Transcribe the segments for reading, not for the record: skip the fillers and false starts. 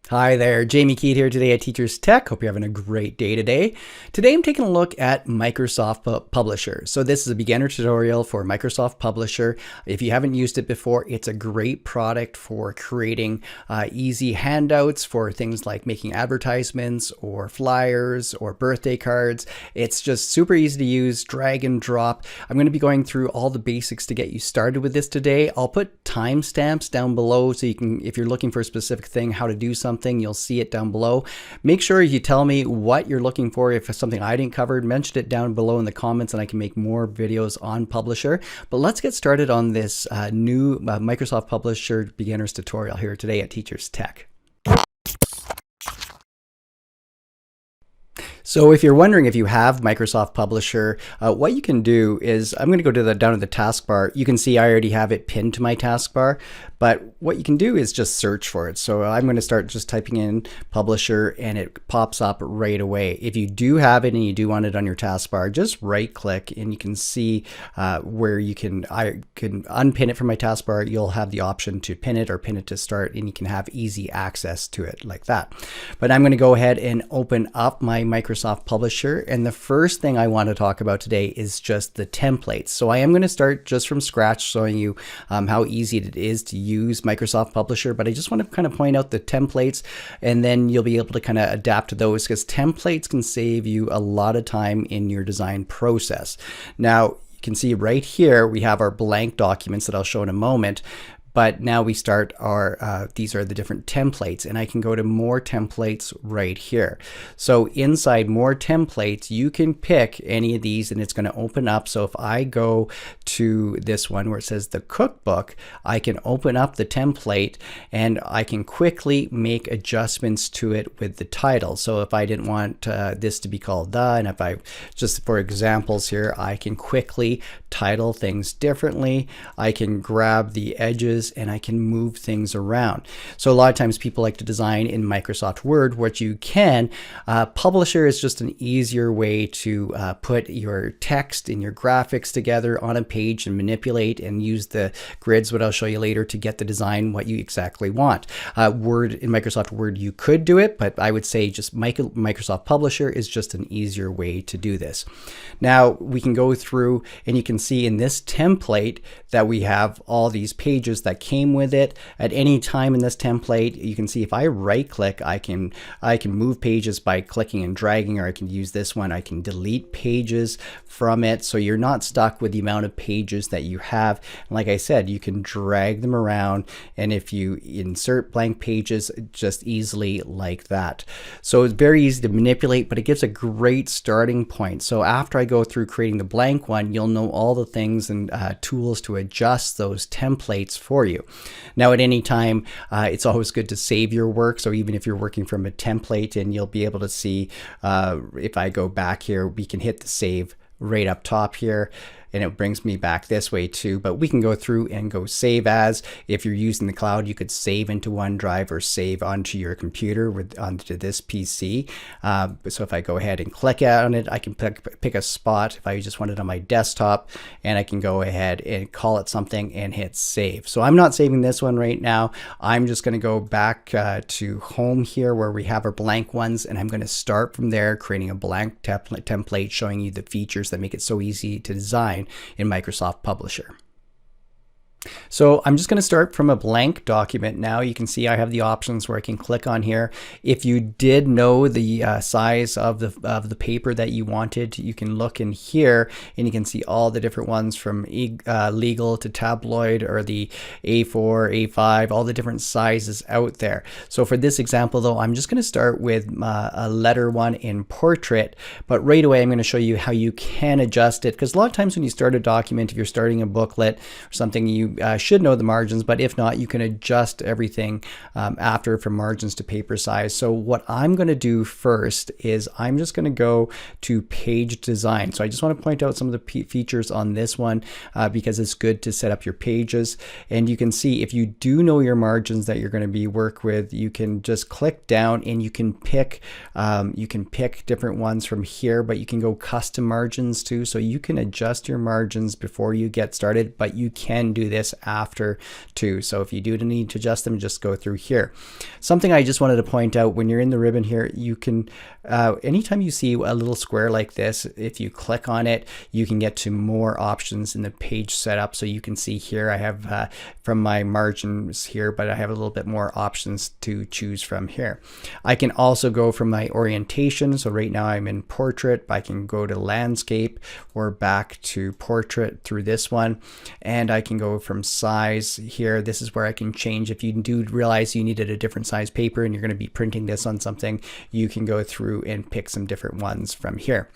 Hi there, Jamie Keat here today at Teachers Tech. Hope you're having a great day today. Today I'm taking a look at Microsoft Publisher. So this is a beginner tutorial for Microsoft Publisher. If you haven't used it before, it's a great product for creating easy handouts for things like making advertisements or flyers or birthday cards. It's just super easy to use, drag and drop. I'm going to be going through all the basics to get you started with this today. I'll put timestamps down below so you can, if you're looking for a specific thing, how to do something, you'll see it down below. Make sure you tell me what you're looking for. If it's something I didn't cover, mention it down below in the comments and I can make more videos on Publisher. But let's get started on this new Microsoft Publisher beginners tutorial here today at Teachers Tech. So if you're wondering if you have Microsoft Publisher, what you can do is, I'm going to go to down to the taskbar. You can see I already have it pinned to my taskbar, but what you can do is just search for it. So I'm going to start just typing in Publisher and it pops up right away. If you do have it and you do want it on your taskbar, just right click and you can see where I can unpin it from my taskbar. You'll have the option to pin it or pin it to start, and you can have easy access to it like that. But I'm going to go ahead and open up my Microsoft Publisher, and the first thing I want to talk about today is just the templates. So I am going to start just from scratch, showing you how easy it is to use Microsoft Publisher, but I just want to kind of point out the templates, and then you'll be able to kind of adapt to those, because templates can save you a lot of time in your design process. Now, you can see right here we have our blank documents that I'll show in a moment. But now we start our, these are the different templates, and I can go to more templates right here. So inside more templates, you can pick any of these and it's going to open up. So if I go to this one where it says the cookbook, I can open up the template and I can quickly make adjustments to it with the title. So if I didn't want this to be called and if I, just for examples here, I can quickly title things differently. I can grab the edges and I can move things around. So a lot of times people like to design in Microsoft Word, which you can. Publisher is just an easier way to put your text and your graphics together on a page and manipulate and use the grids, what I'll show you later, to get the design what you exactly want. Word, in Microsoft Word you could do it, but I would say just Microsoft Publisher is just an easier way to do this. Now we can go through and you can see in this template that we have all these pages that came with it. At any time in this template, you can see if I right click, I can move pages by clicking and dragging, or I can use this one. I can delete pages from it, so you're not stuck with the amount of pages that you have. And like I said, you can drag them around, and if you insert blank pages, just easily like that. So it's very easy to manipulate, but it gives a great starting point. So after I go through creating the blank one, you'll know all the things and tools to adjust those templates for you. Now at any time, it's always good to save your work. So even if you're working from a template, and you'll be able to see, if I go back here, we can hit the save right up top here, and it brings me back this way too. But we can go through and go save as. If you're using the cloud, you could save into OneDrive or save onto your computer onto this PC. So if I go ahead and click on it, I can pick a spot if I just want it on my desktop, and I can go ahead and call it something and hit save. So I'm not saving this one right now. I'm just going to go back to home here where we have our blank ones, and I'm going to start from there, creating a blank template showing you the features that make it so easy to design in Microsoft Publisher. So I'm just going to start from a blank document now. You can see I have the options where I can click on here. If you did know the size of the paper that you wanted, you can look in here and you can see all the different ones from legal to tabloid, or the A4, A5, all the different sizes out there. So for this example though, I'm just going to start with a letter one in portrait, but right away I'm going to show you how you can adjust it, because a lot of times when you start a document, if you're starting a booklet or something, you should know the margins, but if not, you can adjust everything after, from margins to paper size. So what I'm going to do first is I'm just going to go to page design. So I just want to point out some of the features on this one because it's good to set up your pages. And you can see if you do know your margins that you're going to be work with, you can just click down and you can pick different ones from here, but you can go custom margins too. So you can adjust your margins before you get started, but you can do this this after too. So if you do need to adjust them, just go through here. Something I just wanted to point out, when you're in the ribbon here, you can, anytime you see a little square like this, if you click on it, you can get to more options in the page setup. So you can see here, I have from my margins here, but I have a little bit more options to choose from here. I can also go from my orientation. So right now I'm in portrait, but I can go to landscape or back to portrait through this one. And I can go from size here. This is where I can change. If you do realize you needed a different size paper and you're going to be printing this on something, you can go through and pick some different ones from here.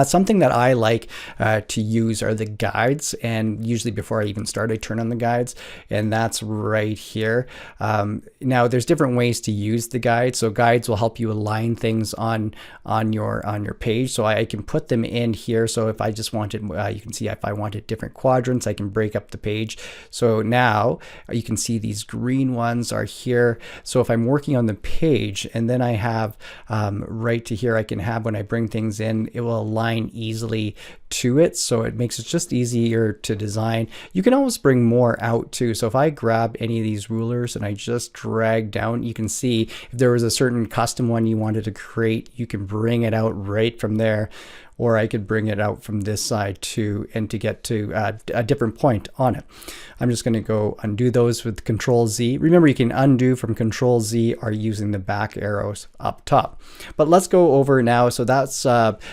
Something that I like to use are the guides, and usually before I even start, I turn on the guides, and that's right here. Now there's different ways to use the guides. So guides will help you align things on your page. So I can put them in here. So if I just wanted, you can see if I wanted different quadrants, I can break up the page. So now you can see these green ones are here. So if I'm working on the page, and then I have right to here, I can have, when I bring things in, it will align easily to it, so it makes it just easier to design. You can always bring more out too. So if I grab any of these rulers and I just drag down, you can see if there was a certain custom one you wanted to create, you can bring it out right from there. Or I could bring it out from this side too, and to get to a different point on it. I'm just going to go undo those with Control Z. Remember, you can undo from Control Z or using the back arrows up top. But let's go over now. So that's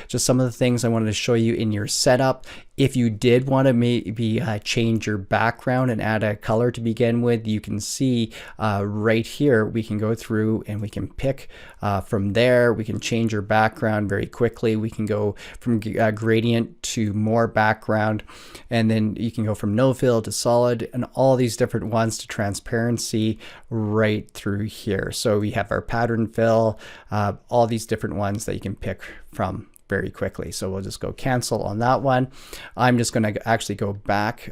just some of the things I wanted to show you in your setup. If you did want to maybe change your background and add a color to begin with, you can see right here, we can go through and we can pick from there. We can change your background very quickly. We can go from gradient to more background, and then you can go from no fill to solid, and all these different ones to transparency right through here. So we have our pattern fill, all these different ones that you can pick from very quickly. So we'll just go cancel on that one. I'm just going to actually go back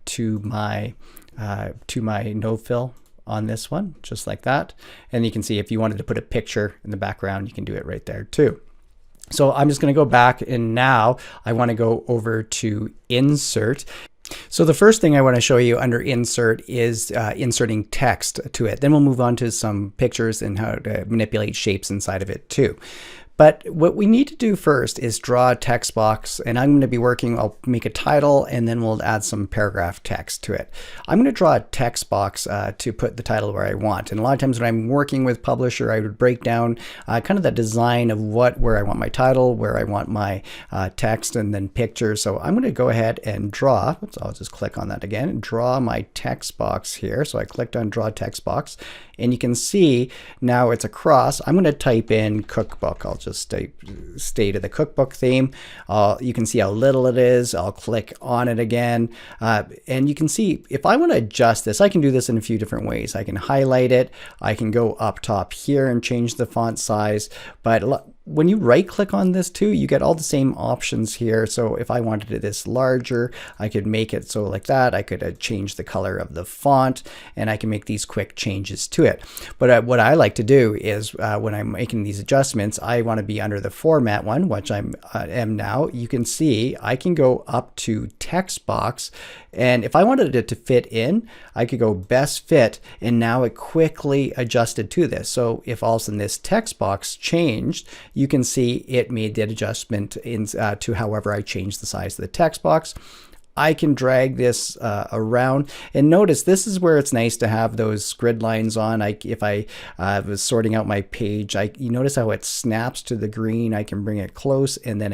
to my no fill on this one, just like that. And you can see if you wanted to put a picture in the background, you can do it right there too. So I'm just going to go back, and now I want to go over to insert. So the first thing I want to show you under insert is inserting text to it. Then we'll move on to some pictures and how to manipulate shapes inside of it too. But what we need to do first is draw a text box, and I'm going to be working, I'll make a title, and then we'll add some paragraph text to it. I'm going to draw a text box to put the title where I want. And a lot of times when I'm working with Publisher, I would break down kind of the design of where I want my title, where I want my text, and then pictures. So I'm going to go ahead and draw, oops, I'll just click on that again, draw my text box here. So I clicked on draw text box, and you can see now it's across. I'm going to type in cookbook. I'll just stay to the cookbook theme. You can see how little it is. I'll click on it again. And you can see if I want to adjust this, I can do this in a few different ways. I can highlight it. I can go up top here and change the font size. But when you right click on this too, you get all the same options here. So if I wanted it this larger, I could make it so like that. I could change the color of the font, and I can make these quick changes to it. But what I like to do is when I'm making these adjustments, I want to be under the format one, which I am now. You can see I can go up to text box, and if I wanted it to fit in, I could go best fit, and now it quickly adjusted to this. So if all of a sudden this text box changed, you can see it made that adjustment to however I changed the size of the text box. I can drag this around, and notice this is where it's nice to have those grid lines on. If I was sorting out my page, you notice how it snaps to the green. I can bring it close, and then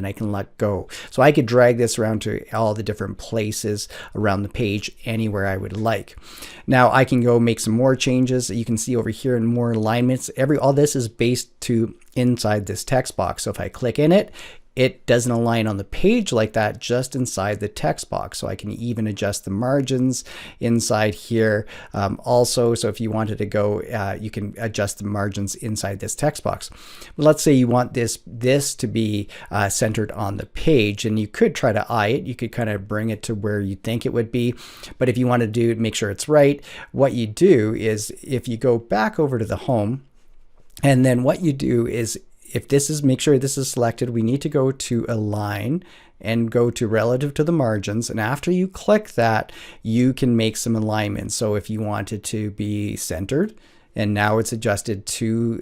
I can let go. So I could drag this around to all the different places around the page, anywhere I would like. Now I can go make some more changes. You can see over here in more alignments. All this is based to inside this text box. So if I click in it, it doesn't align on the page like that, just inside the text box. So I can even adjust the margins inside here also. So if you wanted to go, you can adjust the margins inside this text box. But let's say you want this to be centered on the page, and you could try to eye it. You could kind of bring it to where you think it would be. But if you want to make sure it's right, what you do is if you go back over to the home, and then what you do is if this is, make sure this is selected, we need to go to Align and go to relative to the margins. And after you click that, you can make some alignments. So if you want it to be centered, and now it's adjusted to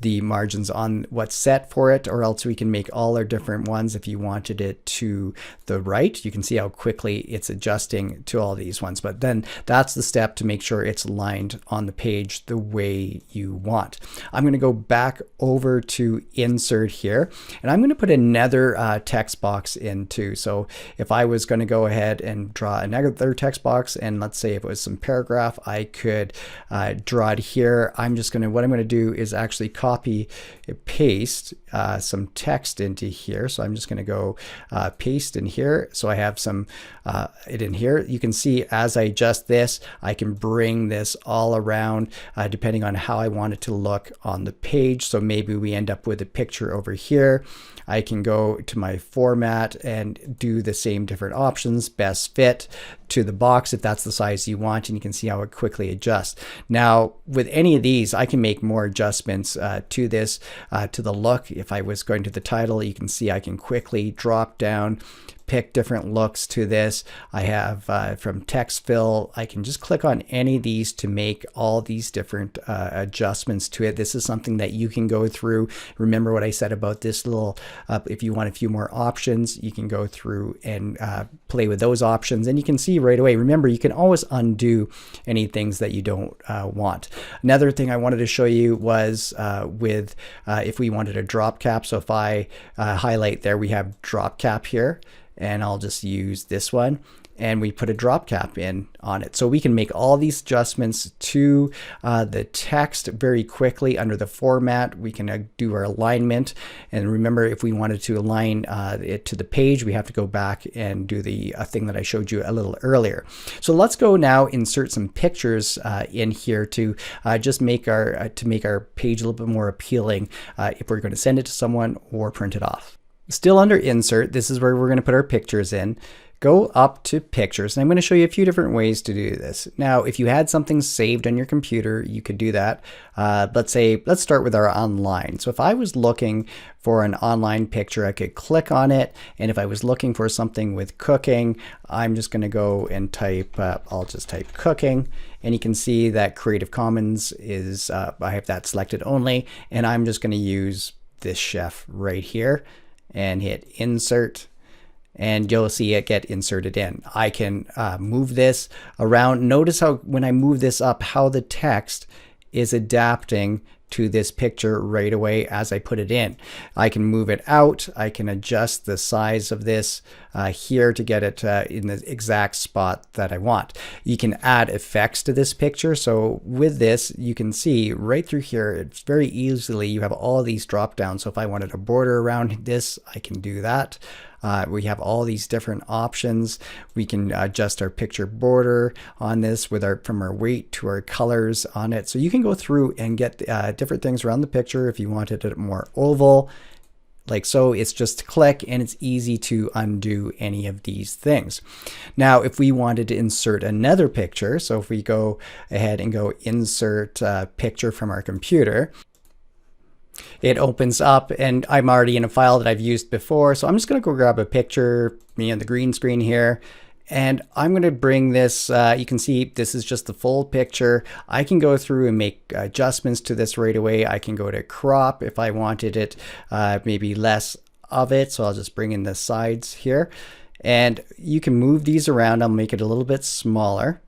the margins on what's set for it, or else we can make all our different ones. If you wanted it to the right, you can see how quickly it's adjusting to all these ones. But then that's the step to make sure it's aligned on the page the way you want. I'm going to go back over to Insert here, and I'm going to put another text box in too. So if I was going to go ahead and draw another text box, and let's say if it was some paragraph, I could draw it here. What I'm going to do is actually copy, paste some text into here. So I'm just going to go paste in here. So I have some it in here. You can see as I adjust this, I can bring this all around depending on how I want it to look on the page. So maybe we end up with a picture over here. I can go to my format and do the same different options, best fit to the box if that's the size you want, and you can see how it quickly adjusts. Now with any of these, I can make more adjustments to this, to the look. If I was going to the title, you can see I can quickly drop down, pick different looks to this. I have from text fill, I can just click on any of these to make all these different adjustments to it. This is something that you can go through. Remember what I said about this little, if you want a few more options, you can go through and play with those options, and you can see right away. Remember, you can always undo any things that you don't want. Another thing I wanted to show you was with if we wanted a drop cap. So if I highlight there, we have drop cap here, and I'll just use this one, and we put a drop cap in on it. So we can make all these adjustments to the text very quickly under the format. We can do our alignment. And remember, if we wanted to align it to the page, we have to go back and do the thing that I showed you a little earlier. So let's go now insert some pictures in here to just make our page a little bit more appealing if we're going to send it to someone or print it off. Still under Insert, this is where we're going to put our pictures in. Go up to Pictures, and I'm going to show you a few different ways to do this. Now, if you had something saved on your computer, you could do that. Let's start with our online. So if I was looking for an online picture, I could click on it, and if I was looking for something with cooking, I'm just going to go and type, I'll just type cooking, and you can see that Creative Commons is, I have that selected only, and I'm just going to use this chef right here and hit Insert, and you'll see it get inserted in. I can move this around. Notice how when I move this up, how the text is adapting to this picture right away as I put it in. I can move it out. I can adjust the size of this here to get it in the exact spot that I want. You can add effects to this picture. So with this, you can see right through here, it's very easily, you have all these drop downs. So if I wanted a border around this, I can do that. We have all these different options. We can adjust our picture border on this with from our weight to our colors on it. So you can go through and get different things around the picture. If you wanted it more oval, like so, it's just click, and it's easy to undo any of these things. Now, if we wanted to insert another picture, so if we go ahead and go insert picture from our computer, it opens up, and I'm already in a file that I've used before. So I'm just going to go grab a picture, me on the green screen here, and I'm going to bring this, you can see this is just the full picture. I can go through and make adjustments to this right away. I can go to crop if I wanted it, maybe less of it. So I'll just bring in the sides here, and you can move these around. I'll make it a little bit smaller,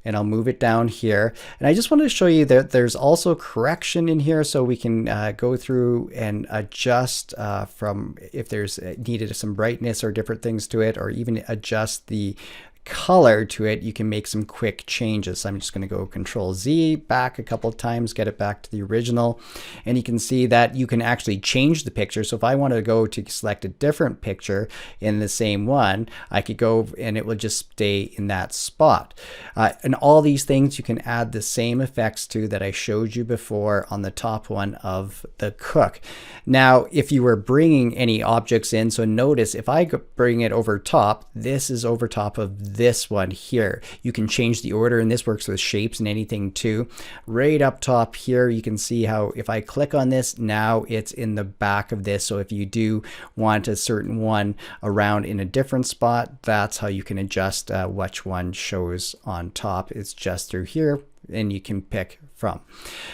and I'll move it down here. And I just wanted to show you that there's also correction in here, so we can go through and adjust from if there's needed some brightness or different things to it, or even adjust the color to it. You can make some quick changes. I'm just going to go Control Z back a couple of times, get it back to the original, and you can see that you can actually change the picture. So if I want to go to select a different picture in the same one, I could go and it will just stay in that spot. And all these things you can add the same effects to that I showed you before on the top one of the cook. Now, if you were bringing any objects in, so notice if I bring it over top, this is over top of this one here. You can change the order, and this works with shapes and anything too. Right up top here, you can see how if I click on this, now it's in the back of this. So if you do want a certain one around in a different spot, that's how you can adjust which one shows on top. It's just through here, and you can pick from.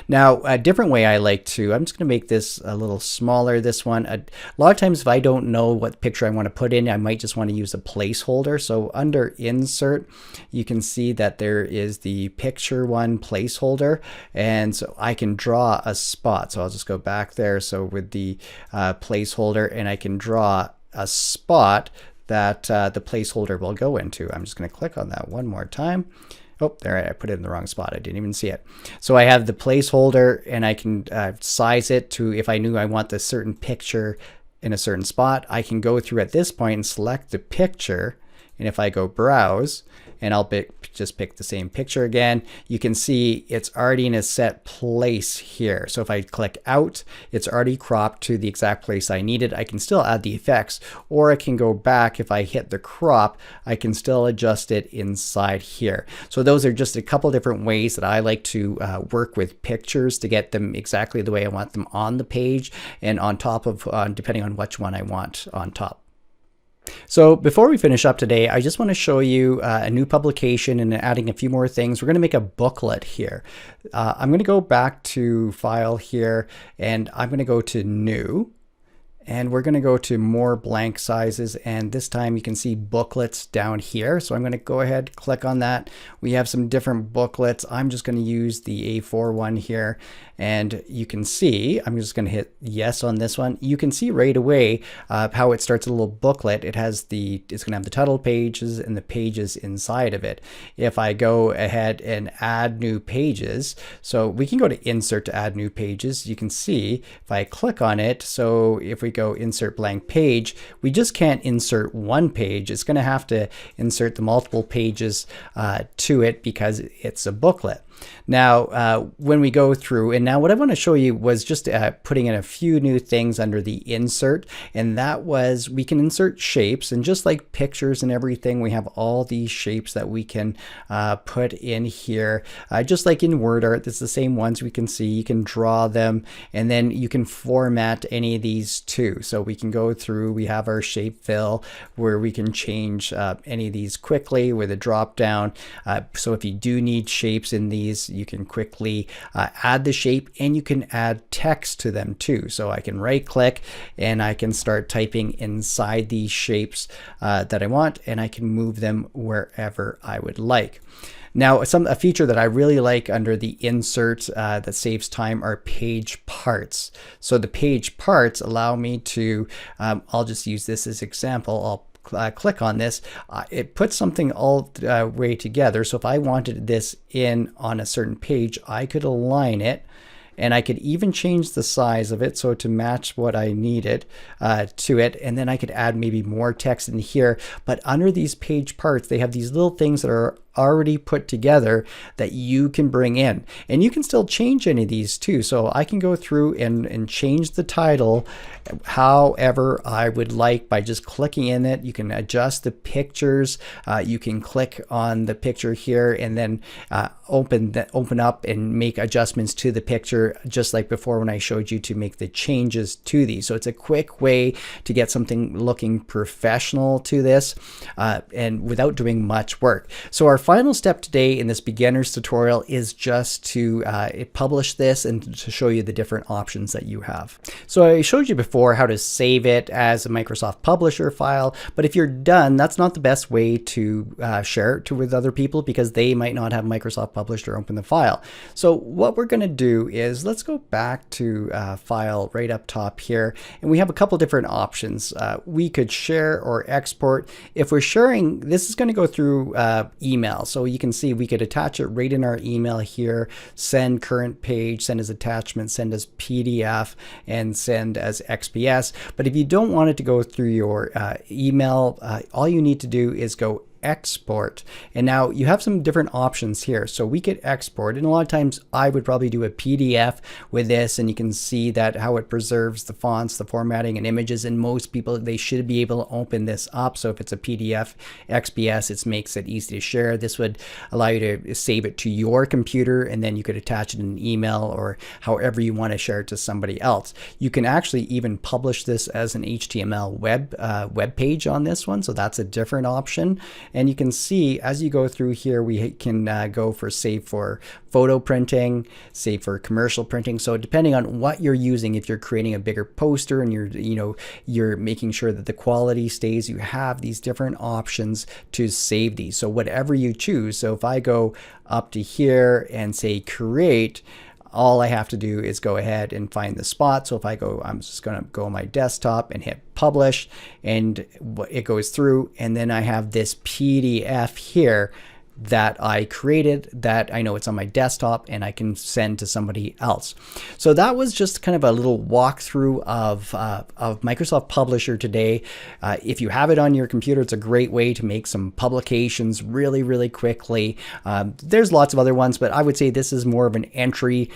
Now, a different way I like to, I'm just going to make this a little smaller, this one. A lot of times if I don't know what picture I want to put in, I might just want to use a placeholder. So under insert, you can see that there is the picture one placeholder, and so I can draw a spot. So I'll just go back there. So with the placeholder, and I can draw a spot that the placeholder will go into. I'm just going to click on that one more time. Oh, there, I put it in the wrong spot. I didn't even see it. So I have the placeholder, and I can size it to, if I knew I want this certain picture in a certain spot, I can go through at this point and select the picture. And if I go browse, and I'll just pick the same picture again, you can see it's already in a set place here. So if I click out, it's already cropped to the exact place I need it. I can still add the effects, or I can go back. If I hit the crop, I can still adjust it inside here. So those are just a couple different ways that I like to work with pictures to get them exactly the way I want them on the page and on top of, depending on which one I want on top. So before we finish up today, I just want to show you a new publication and adding a few more things. We're going to make a booklet here. I'm going to go back to File here, and I'm going to go to New. And we're going to go to more blank sizes, and this time you can see booklets down here. So I'm going to go ahead, click on that. We have some different booklets. I'm just going to use the A4 one here, and you can see, I'm just going to hit yes on this one. You can see right away how it starts a little booklet. It's going to have the title pages and the pages inside of it. If I go ahead and add new pages, so we can go to insert to add new pages. You can see if I click on it, so if we go insert blank page, we just can't insert one page. It's going to have to insert the multiple pages to it because it's a booklet. Now, when we go through, and now what I want to show you was just putting in a few new things under the insert, and that was we can insert shapes, and just like pictures and everything, we have all these shapes that we can put in here. Just like in WordArt, it's the same ones we can see. You can draw them, and then you can format any of these too. So we can go through, we have our shape fill where we can change any of these quickly with a drop down. So if you do need shapes in these, you can quickly add the shape, and you can add text to them too. So I can right click, and I can start typing inside these shapes that I want, and I can move them wherever I would like. Now, a feature that I really like under the insert that saves time are page parts. So the page parts allow me to, I'll just use this as example. I'll click on this, it puts something all way together. So if I wanted this in on a certain page, I could align it, and I could even change the size of it so to match what I needed to it, and then I could add maybe more text in here. But under these page parts, they have these little things that are already put together that you can bring in, and you can still change any of these too. So I can go through and change the title however I would like by just clicking in it. You can adjust the pictures. You can click on the picture here and then open up and make adjustments to the picture, just like before when I showed you to make the changes to these. So it's a quick way to get something looking professional to this and without doing much work. So our final step today in this beginner's tutorial is just to publish this and to show you the different options that you have. So I showed you before how to save it as a Microsoft Publisher file, but if you're done, that's not the best way to share it with other people because they might not have Microsoft Publisher open the file. So what we're going to do is let's go back to File right up top here, and we have a couple different options. We could share or export. If we're sharing, this is going to go through email. So you can see we could attach it right in our email here, send current page, send as attachment, send as PDF, and send as XPS. But if you don't want it to go through your email, all you need to do is go export. And now you have some different options here. So we could export, and a lot of times I would probably do a PDF with this, and you can see that how it preserves the fonts, the formatting, and images. And most people, they should be able to open this up. So if it's a PDF, XPS, it makes it easy to share. This would allow you to save it to your computer, and then you could attach it in an email or however you want to share it to somebody else. You can actually even publish this as an HTML web page on this one, so that's a different option. And you can see as you go through here, we can go for save for photo printing, save for commercial printing. So depending on what you're using, if you're creating a bigger poster and you're making sure that the quality stays, you have these different options to save these. So whatever you choose. So if I go up to here and say create, all I have to do is go ahead and find the spot. So if I go, I'm just going to go on my desktop and hit publish, and it goes through, and then I have this PDF here that I created that I know it's on my desktop and I can send to somebody else. So that was just kind of a little walkthrough of Microsoft Publisher today. If you have it on your computer, it's a great way to make some publications really, really quickly. There's lots of other ones, but I would say this is more of an entryway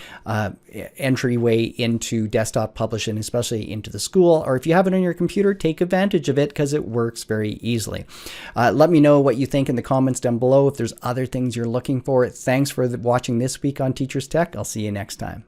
into desktop publishing, especially into the school. Or if you have it on your computer, take advantage of it because it works very easily. Let me know what you think in the comments down below. If there's other things you're looking for. Thanks for watching this week on Teachers Tech. I'll see you next time.